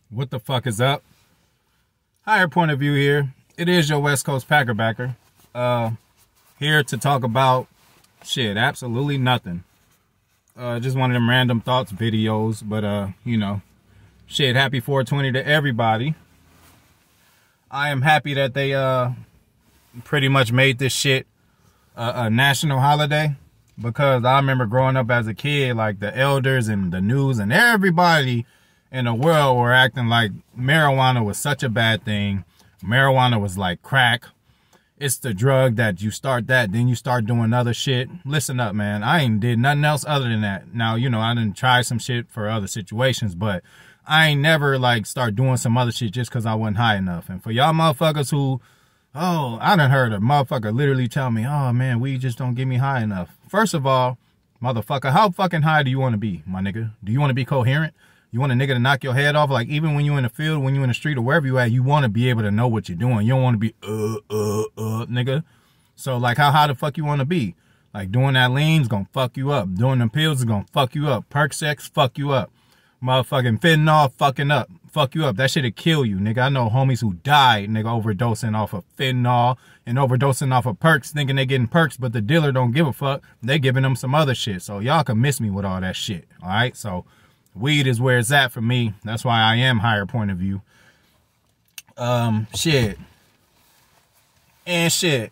What the fuck is up? Higher point of view here. It is your West Coast Packer backer. Here to talk about shit, absolutely nothing. Just one of them random thoughts videos, but you know, shit, happy 420 to everybody. I am happy that they pretty much made this shit a national holiday, because I remember growing up as a kid, like the elders and the news and everybody in the world were acting like marijuana was such a bad thing. Marijuana was like crack. It's the drug that you start that, then you start doing other shit. Listen up, man. I ain't did nothing else other than that. Now, you know, I didn't try some shit for other situations, but I ain't never like start doing some other shit just because I wasn't high enough. And for y'all motherfuckers who, oh, I done heard a motherfucker literally tell me, oh man, weed just don't get me high enough. First of all, motherfucker, how fucking high do you want to be, my nigga? Do you want to be coherent? You want a nigga to knock your head off? Like, even when you in the field, when you in the street or wherever you at, you want to be able to know what you're doing. You don't want to be, nigga. So, like, how high the fuck you want to be? Like, doing that lean's gonna fuck you up. Doing them pills is gonna fuck you up. Percocets, fuck you up. Motherfucking fentanyl, fuck you up. That shit'll kill you, nigga. I know homies who died, nigga, overdosing off of fentanyl and overdosing off of perks, thinking they getting perks, but the dealer don't give a fuck. They giving them some other shit. So, y'all can miss me with all that shit, all right? So, weed is where it's at for me. That's why I am higher point of view. Shit. And shit.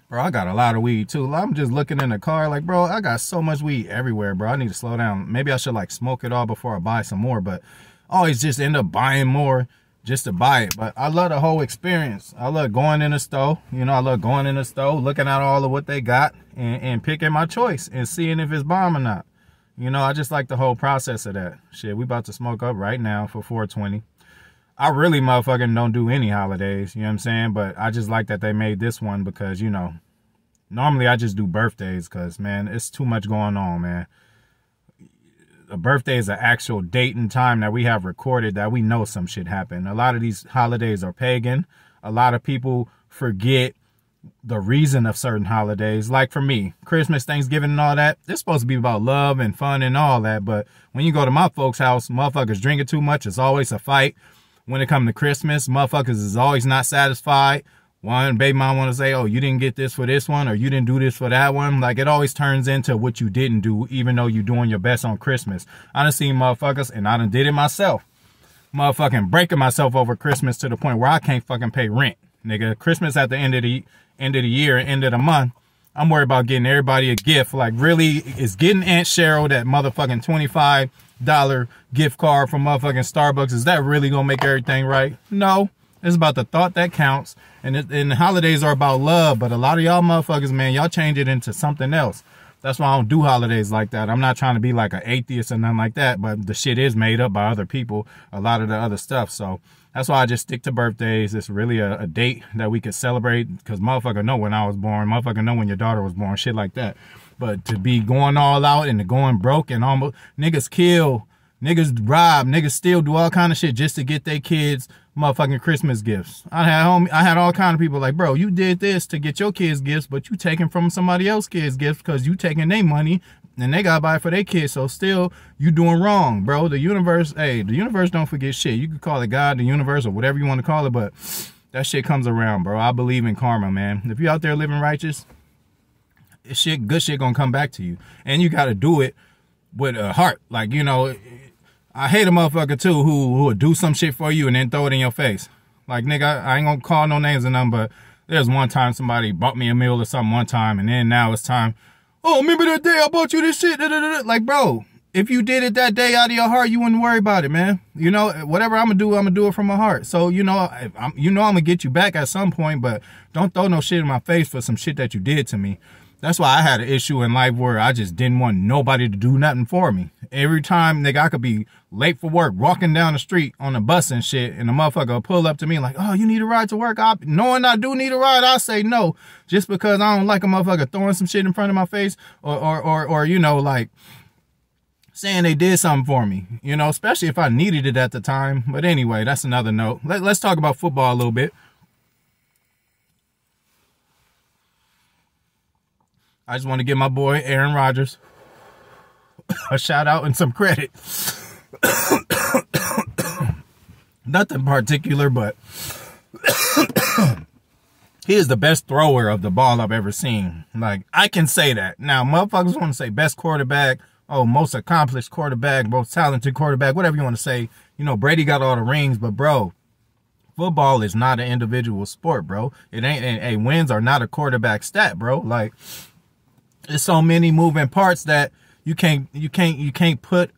Bro, I got a lot of weed too. I'm just looking in the car like, bro, I got so much weed everywhere, bro. I need to slow down. Maybe I should like smoke it all before I buy some more, but I always just end up buying more just to buy it. But I love the whole experience. I love going in the store. You know, I love going in the store, looking at all of what they got and picking my choice and seeing if it's bomb or not. You know, I just like the whole process of that. Shit, we about to smoke up right now for 420. I really motherfucking don't do any holidays, you know what I'm saying? But I just like that they made this one because, you know, normally I just do birthdays because, man, it's too much going on, man. A birthday is an actual date and time that we have recorded that we know some shit happened. A lot of these holidays are pagan. A lot of people forget the reason of certain holidays. Like for me, Christmas, Thanksgiving and all that, it's supposed to be about love and fun and all that, but when you go to my folks' house, motherfuckers drinking too much. It's always a fight. When it comes to Christmas, motherfuckers is always not satisfied. One baby mom want to say, oh, you didn't get this for this one, or you didn't do this for that one. Like, it always turns into what you didn't do, even though you're doing your best on Christmas. I done seen motherfuckers, and I done did it myself, motherfucking breaking myself over Christmas to the point where I can't fucking pay rent. Nigga, Christmas at the end of the year, end of the month, I'm worried about getting everybody a gift. Like, really, is getting Aunt Cheryl that motherfucking $25 gift card from motherfucking Starbucks, is that really gonna make everything right? No. It's about the thought that counts. And the holidays are about love, but a lot of y'all motherfuckers, man, y'all change it into something else. That's why I don't do holidays like that. I'm not trying to be like an atheist or nothing like that, but the shit is made up by other people, a lot of the other stuff. So that's why I just stick to birthdays. It's really a date that we could celebrate, because motherfucker know when I was born. Motherfucker know when your daughter was born, shit like that. But to be going all out and going broke and almost, niggas kill, niggas rob, niggas steal, do all kind of shit just to get their kids motherfucking Christmas gifts. I had all kind of people like, bro, you did this to get your kids gifts, but you taking from somebody else's kids gifts because you taking their money and they gotta buy it for their kids. So still, you doing wrong, bro. The universe, hey, the universe don't forget shit. You could call it God, the universe, or whatever you want to call it, but that shit comes around, bro. I believe in karma, man. If you out there living righteous, good shit gonna come back to you. And you gotta do it with a heart. Like, you know, I hate a motherfucker too who would do some shit for you and then throw it in your face. Like, nigga, I ain't gonna call no names or nothing, but there's one time somebody bought me a meal or something one time, and then now it's time, oh, remember that day I bought you this shit? Like, bro, if you did it that day out of your heart, you wouldn't worry about it, man. You know, whatever I'm gonna do it from my heart. So, you know, I'm gonna get you back at some point, but don't throw no shit in my face for some shit that you did to me. That's why I had an issue in life where I just didn't want nobody to do nothing for me. Every time, nigga, I could be late for work, walking down the street on a bus and shit, and the motherfucker will pull up to me like, oh, you need a ride to work? Knowing I do need a ride, I say no, just because I don't like a motherfucker throwing some shit in front of my face or you know, like, saying they did something for me, you know, especially if I needed it at the time. But anyway, that's another note. Let's talk about football a little bit. I just want to give my boy Aaron Rodgers a shout out and some credit. Nothing particular, but he is the best thrower of the ball I've ever seen. Like, I can say that. Now, motherfuckers want to say best quarterback, oh, most accomplished quarterback, most talented quarterback, whatever you want to say. You know, Brady got all the rings, but, bro, football is not an individual sport, bro. It ain't, wins are not a quarterback stat, bro. Like, there's so many moving parts that you can't put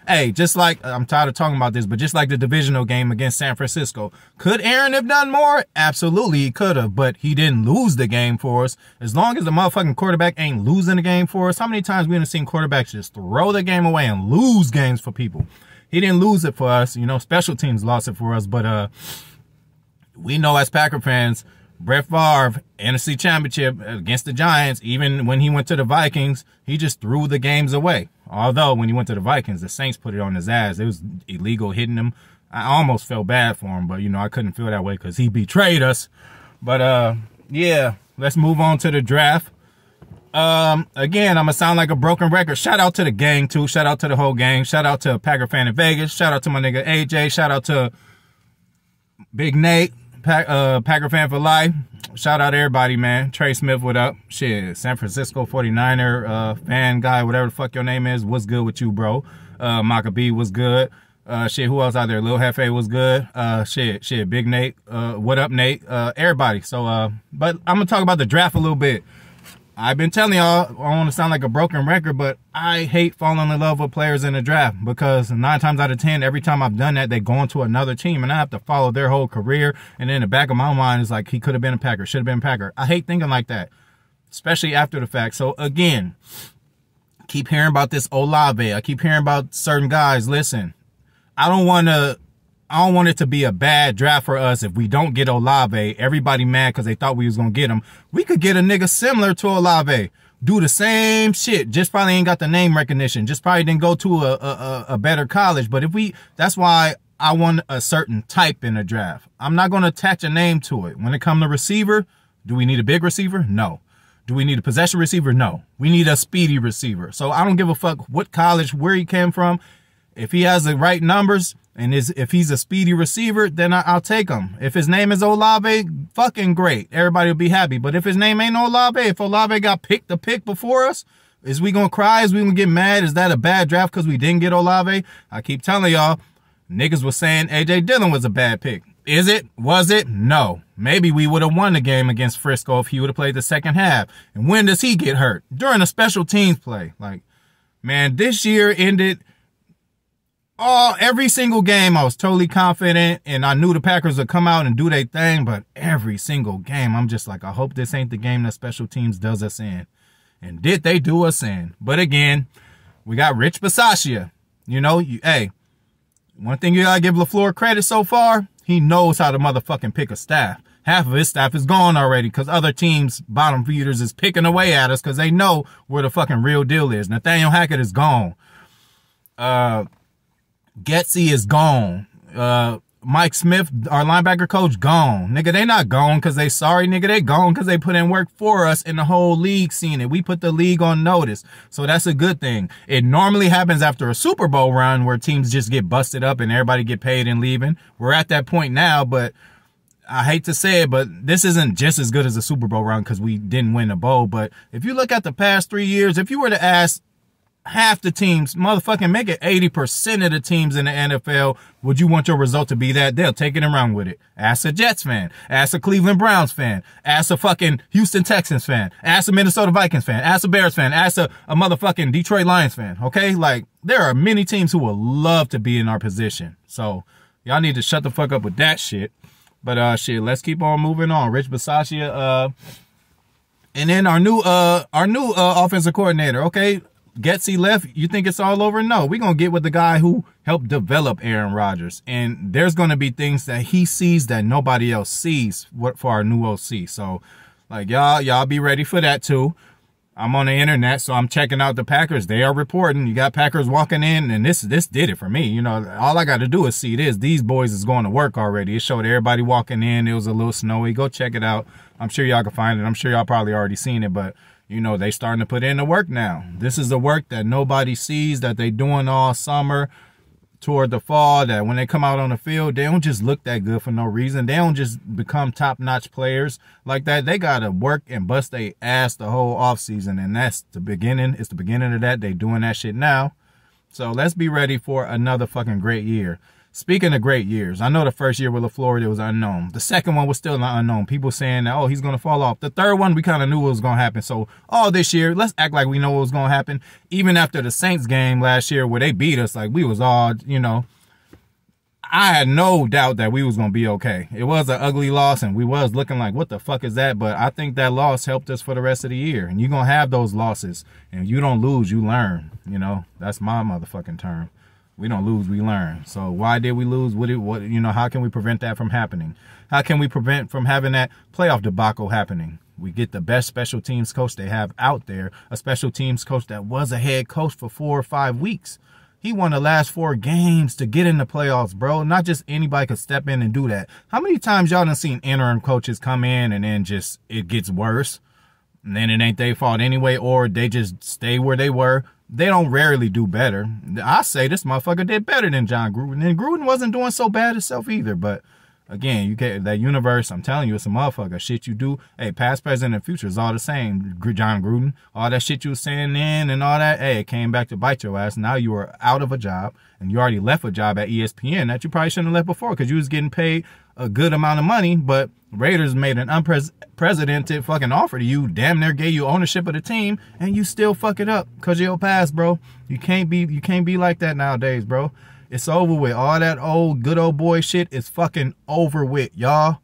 hey, just like, I'm tired of talking about this, but just like the divisional game against San Francisco, could Aaron have done more? Absolutely, he could have, but he didn't lose the game for us. As long as the motherfucking quarterback ain't losing the game for us, how many times we done seen quarterbacks just throw the game away and lose games for people? He didn't lose it for us. You know, special teams lost it for us, but we know as Packer fans, Brett Favre, NFC Championship against the Giants, even when he went to the Vikings, he just threw the games away. Although, when he went to the Vikings, the Saints put it on his ass. It was illegal hitting him. I almost felt bad for him, but, you know, I couldn't feel that way because he betrayed us. But, yeah, let's move on to the draft. Again, I'm going to sound like a broken record. Shout out to the gang, too. Shout out to the whole gang. Shout out to Packer fan in Vegas. Shout out to my nigga AJ. Shout out to Big Nate. Packer fan for life. Shout out to everybody, man. Trey Smith, what up? Shit, San Francisco 49er fan guy, whatever the fuck your name is. What's good with you, bro? Maccabee was good. Shit, who else out there? Lil Hefe was good. Shit, Big Nate. What up, Nate? Everybody. So, but I'm gonna talk about the draft a little bit. I've been telling y'all, I don't want to sound like a broken record, but I hate falling in love with players in the draft because 9 times out of 10, every time I've done that, they go into another team and I have to follow their whole career. And in the back of my mind, it's like, he could have been a Packer, should have been a Packer. I hate thinking like that, especially after the fact. So again, keep hearing about this Olave. I keep hearing about certain guys. Listen, I don't want it to be a bad draft for us if we don't get Olave. Everybody mad because they thought we was going to get him. We could get a nigga similar to Olave. Do the same shit. Just probably ain't got the name recognition. Just probably didn't go to a better college. But that's why I want a certain type in the draft. I'm not going to attach a name to it. When it comes to receiver, do we need a big receiver? No. Do we need a possession receiver? No. We need a speedy receiver. So I don't give a fuck what college, where he came from. If he has the right numbers, and if he's a speedy receiver, then I'll take him. If his name is Olave, fucking great. Everybody will be happy. But if his name ain't Olave, if Olave got picked the pick before us, is we going to cry? Is we going to get mad? Is that a bad draft because we didn't get Olave? I keep telling y'all, niggas was saying A.J. Dillon was a bad pick. Is it? Was it? No. Maybe we would have won the game against Frisco if he would have played the second half. And when does he get hurt? During a special teams play. Like, man, this year ended... every single game I was totally confident and I knew the Packers would come out and do their thing, but every single game I'm just like, I hope this ain't the game that special teams does us in. And did they do us in? But again, we got Rich Bisaccia. You know, hey, one thing you gotta give LaFleur credit so far, he knows how to motherfucking pick a staff. Half of his staff is gone already because other teams, bottom feeders, is picking away at us because they know where the fucking real deal is. Nathaniel Hackett is gone. Getsy is gone. Mike Smith, our linebacker coach, gone. Nigga, they not gone because they sorry, nigga. They gone because they put in work for us and the whole league seen it. We put the league on notice. So that's a good thing. It normally happens after a Super Bowl run where teams just get busted up and everybody get paid and leaving. We're at that point now, but I hate to say it, but this isn't just as good as a Super Bowl run because we didn't win a bowl. But if you look at the past 3 years, if you were to ask half the teams, motherfucking make it 80% of the teams in the NFL, would you want your result to be that? They'll take it and run with it. Ask a Jets fan. Ask a Cleveland Browns fan. Ask a fucking Houston Texans fan. Ask a Minnesota Vikings fan. Ask a Bears fan. Ask a motherfucking Detroit Lions fan. Okay? Like, there are many teams who would love to be in our position. So, y'all need to shut the fuck up with that shit. But, shit, let's keep on moving on. Rich Bisaccia, and then our new offensive coordinator, okay? Getsy left, you think it's all over? No, we're going to get with the guy who helped develop Aaron Rodgers. And there's going to be things that he sees that nobody else sees for our new OC. So, like, y'all be ready for that, too. I'm on the internet, so I'm checking out the Packers. They are reporting. You got Packers walking in, and this did it for me. You know, all I got to do is see this. These boys is going to work already. It showed everybody walking in. It was a little snowy. Go check it out. I'm sure y'all can find it. I'm sure y'all probably already seen it, but... you know, they starting to put in the work now. This is the work that nobody sees, that they doing all summer. toward the fall that when they come out on the field, they don't just look that good for no reason. They don't just become top-notch players like that. They got to work and bust their ass the whole offseason, and that's the beginning. It's the beginning of that. They doing that shit now. So let's be ready for another fucking great year. Speaking of great years, I know the first year with LaFleur, it was unknown. The second one was still not unknown. People saying that, oh, he's going to fall off. The third one, we kind of knew what was going to happen. So all this year, let's act like we know what was going to happen. Even after the Saints game last year where they beat us, like we was all, you know, I had no doubt that we was going to be okay. It was an ugly loss, and we was looking like, what the fuck is that? But I think that loss helped us for the rest of the year. And you're going to have those losses. And if you don't lose, you learn. You know, that's my motherfucking term. We don't lose, we learn. So why did we lose? How can we prevent that from happening? How can we prevent from having that playoff debacle happening? We get the best special teams coach they have out there, a special teams coach that was a head coach for 4 or 5 weeks. He won the last 4 games to get in the playoffs, bro. Not just anybody could step in and do that. How many times y'all done seen interim coaches come in and then just it gets worse? And then it ain't their fault anyway, or they just stay where they were. They don't rarely do better. I say this motherfucker did better than John Gruden. And Gruden wasn't doing so bad himself either. But again, you can't, that universe, I'm telling you, it's a motherfucker. Shit you do, hey, past, present, and future is all the same. John Gruden, all that shit you was saying then and all that, hey, it came back to bite your ass. Now you were out of a job, and you already left a job at ESPN that you probably shouldn't have left before because you was getting paid a good amount of money, but Raiders made an unprecedented fucking offer to you, damn near gave you ownership of the team, and you still fuck it up because of your past, bro. You can't be like that nowadays, bro. It's over with. All that old good old boy shit is fucking over with, y'all.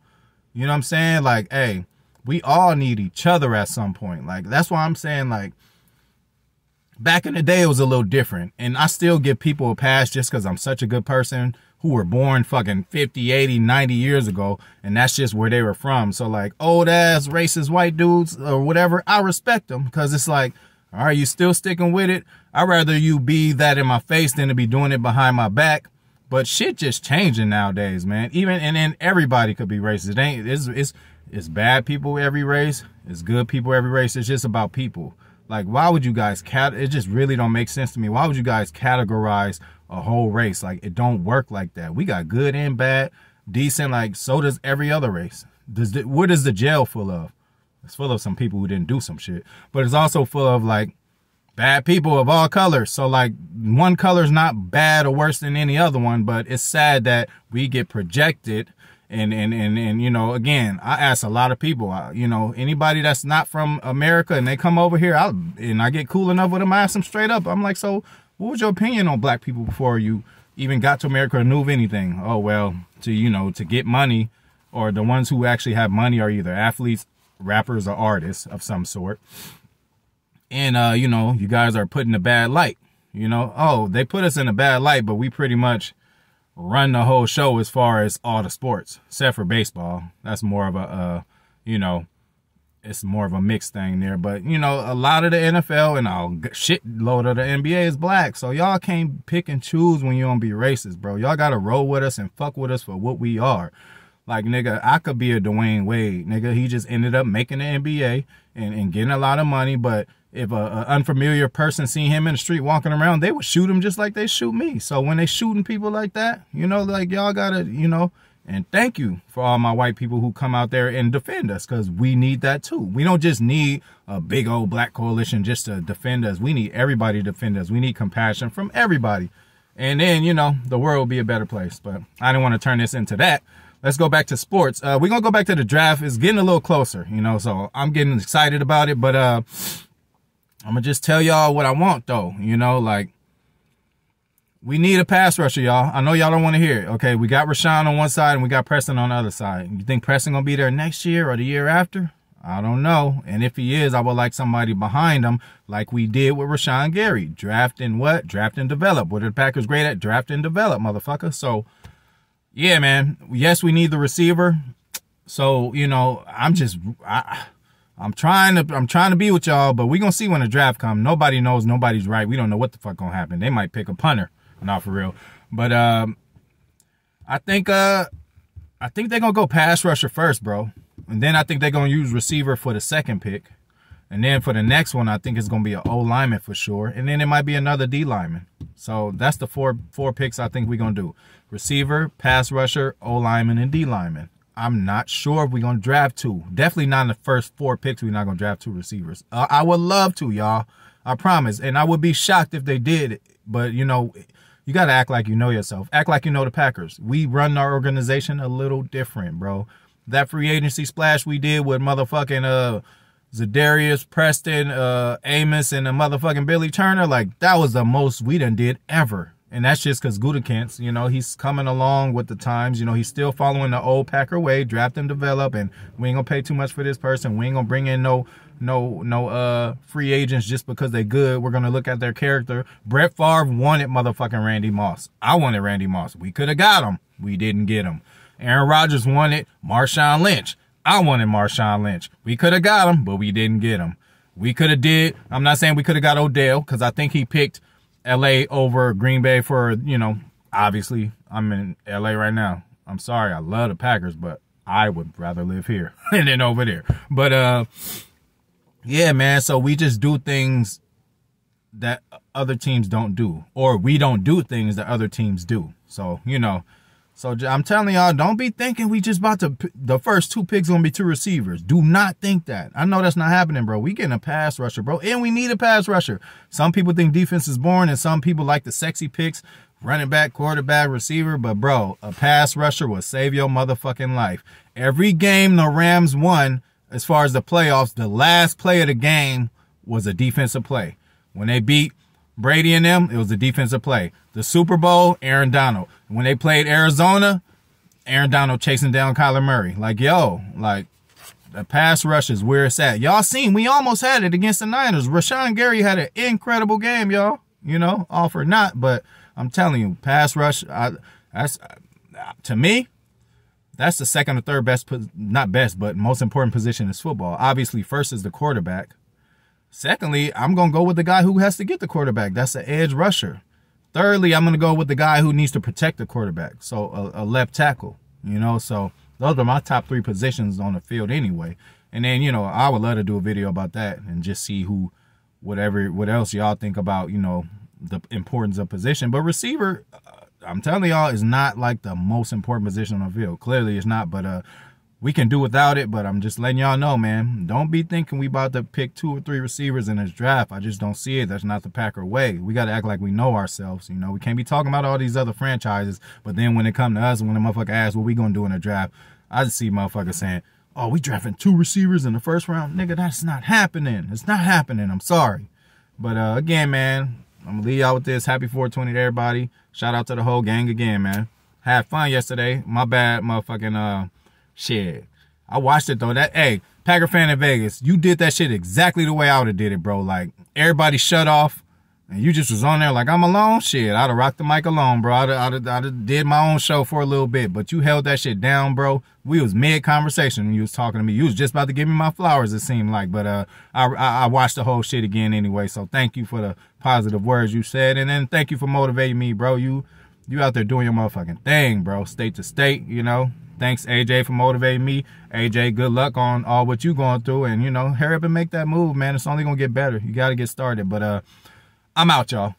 You know what I'm saying? Like, hey, we all need each other at some point. Like, that's why I'm saying, like, back in the day, it was a little different. And I still give people a pass just because I'm such a good person who were born fucking 50, 80, 90 years ago. And that's just where they were from. So, like, old-ass racist white dudes or whatever, I respect them because it's like, all right, you still sticking with it? I'd rather you be that in my face than to be doing it behind my back. But shit just changing nowadays, man. And then everybody could be racist. It's bad people every race. It's good people every race. It's just about people. Like, why would you guys it just really don't make sense to me. Why would you guys categorize a whole race? Like, it don't work like that. We got good and bad, decent, like, so does every other race. What is the jail full of? It's full of some people who didn't do some shit. But it's also full of, like, bad people of all colors. So, like, one color's not bad or worse than any other one, but it's sad that we get projected. And you know, again, I ask a lot of people, you know, anybody that's not from America and they come over here, I get cool enough with them, I ask them straight up. I'm like, so what was your opinion on black people before you even got to America or knew of anything? Oh, well, to get money, or the ones who actually have money are either athletes, rappers, or artists of some sort. And, you know, you guys are put in a bad light, you know. Oh, they put us in a bad light, but we pretty much run the whole show as far as all the sports, except for baseball. That's more of a, you know, it's more of a mixed thing there. But, you know, a lot of the NFL and a shitload of the NBA is black. So y'all can't pick and choose when you don't be racist, bro. Y'all got to roll with us and fuck with us for what we are. Like, nigga, I could be a Dwayne Wade. Nigga, he just ended up making the NBA and getting a lot of money. But if a unfamiliar person seen him in the street walking around, they would shoot him just like they shoot me. So when they shooting people like that, you know, like, y'all gotta, you know, and thank you for all my white people who come out there and defend us, because we need that too. We don't just need a big old black coalition just to defend us. We need everybody to defend us. We need compassion from everybody. And then, you know, the world will be a better place. But I didn't want to turn this into that. Let's go back to sports. We're going to go back to the draft. It's getting a little closer, you know, so I'm getting excited about it. But I'm going to just tell y'all what I want, though. You know, like, we need a pass rusher, y'all. I know y'all don't want to hear it. Okay, we got Rashawn on one side and we got Preston on the other side. You think Preston going to be there next year or the year after? I don't know. And if he is, I would like somebody behind him like we did with Rashawn Gary. Draft and what? Draft and develop. What are the Packers great at? Draft and develop, motherfucker. So, yeah, man. Yes, we need the receiver. So, you know, I'm trying to be with y'all, but we're going to see when the draft comes. Nobody knows. Nobody's right. We don't know what the fuck going to happen. They might pick a punter. Not for real. But I think they're going to go pass rusher first, bro. And then I think they're going to use receiver for the second pick. And then for the next one, I think it's going to be an O lineman for sure. And then it might be another D lineman. So that's the four picks I think we're going to do. Receiver, pass rusher, O lineman, and D lineman. I'm not sure if we're going to draft 2. Definitely not in the first 4 picks. We're not going to draft 2 receivers. I would love to, y'all. I promise. And I would be shocked if they did. But, you know, you got to act like you know yourself. Act like you know the Packers. We run our organization a little different, bro. That free agency splash we did with motherfucking Zadarius, Preston, Amos, and the motherfucking Billy Turner, like, that was the most we done did ever. And that's just because Gutekunst, you know, he's coming along with the times. You know, he's still following the old Packer way, draft and develop, and we ain't gonna pay too much for this person. We ain't gonna bring in no free agents just because they good. We're gonna look at their character. Brett Favre wanted motherfucking Randy Moss. I wanted Randy Moss. We could have got him. We didn't get him. Aaron Rodgers wanted Marshawn Lynch. I wanted Marshawn Lynch. We could have got him, but we didn't get him. We could have I'm not saying we could have got Odell, because I think he picked L.A. over Green Bay for, you know, obviously, I'm in L.A. right now. I'm sorry, I love the Packers, but I would rather live here than over there. But, yeah, man, so we just do things that other teams don't do. Or we don't do things that other teams do. So, you know, so I'm telling y'all, don't be thinking we just about to, the first 2 picks going to be 2 receivers. Do not think that. I know that's not happening, bro. We getting a pass rusher, bro. And we need a pass rusher. Some people think defense is boring, and some people like the sexy picks, running back, quarterback, receiver. But, bro, a pass rusher will save your motherfucking life. Every game the Rams won, as far as the playoffs, the last play of the game was a defensive play. When they beat Brady and them, it was a defensive play. The Super Bowl, Aaron Donald. When they played Arizona, Aaron Donald chasing down Kyler Murray. Like, yo, like, the pass rush is where it's at. Y'all seen, we almost had it against the Niners. Rashawn Gary had an incredible game, y'all. You know, all for not, but I'm telling you, pass rush, to me, that's the second or third best, not best, but most important position in football. Obviously, first is the quarterback. Secondly, I'm going to go with the guy who has to get the quarterback. That's the edge rusher. Thirdly, I'm going to go with the guy who needs to protect the quarterback. So a left tackle, you know. So those are my top 3 positions on the field anyway. And then, you know, I would love to do a video about that and just see what else y'all think about, you know, the importance of position. But receiver, I'm telling y'all, is not like the most important position on the field. Clearly it's not, but we can do without it, but I'm just letting y'all know, man. Don't be thinking we about to pick 2 or 3 receivers in this draft. I just don't see it. That's not the Packer way. We got to act like we know ourselves. You know, we can't be talking about all these other franchises, but then when it come to us, when the motherfucker asks what we going to do in the draft, I just see motherfuckers saying, oh, we drafting 2 receivers in the first round. Nigga, that's not happening. It's not happening. I'm sorry. But again, man, I'm going to leave y'all with this. Happy 420 to everybody. Shout out to the whole gang again, man. Had fun yesterday. My bad, motherfucking, shit. I watched it, though. Hey, Packer fan in Vegas, you did that shit exactly the way I would have did it, bro. Like, everybody shut off, and you just was on there like, I'm alone? Shit, I'd have rocked the mic alone, bro. I'd have did my own show for a little bit, but you held that shit down, bro. We was mid-conversation when you was talking to me. You was just about to give me my flowers, it seemed like, but I watched the whole shit again anyway, so thank you for the positive words you said, and then thank you for motivating me, bro. You out there doing your motherfucking thing, bro, state to state, you know. Thanks, AJ, for motivating me. AJ, good luck on all what you going through, and, you know, hurry up and make that move, man. It's only going to get better. You got to get started, but I'm out, y'all.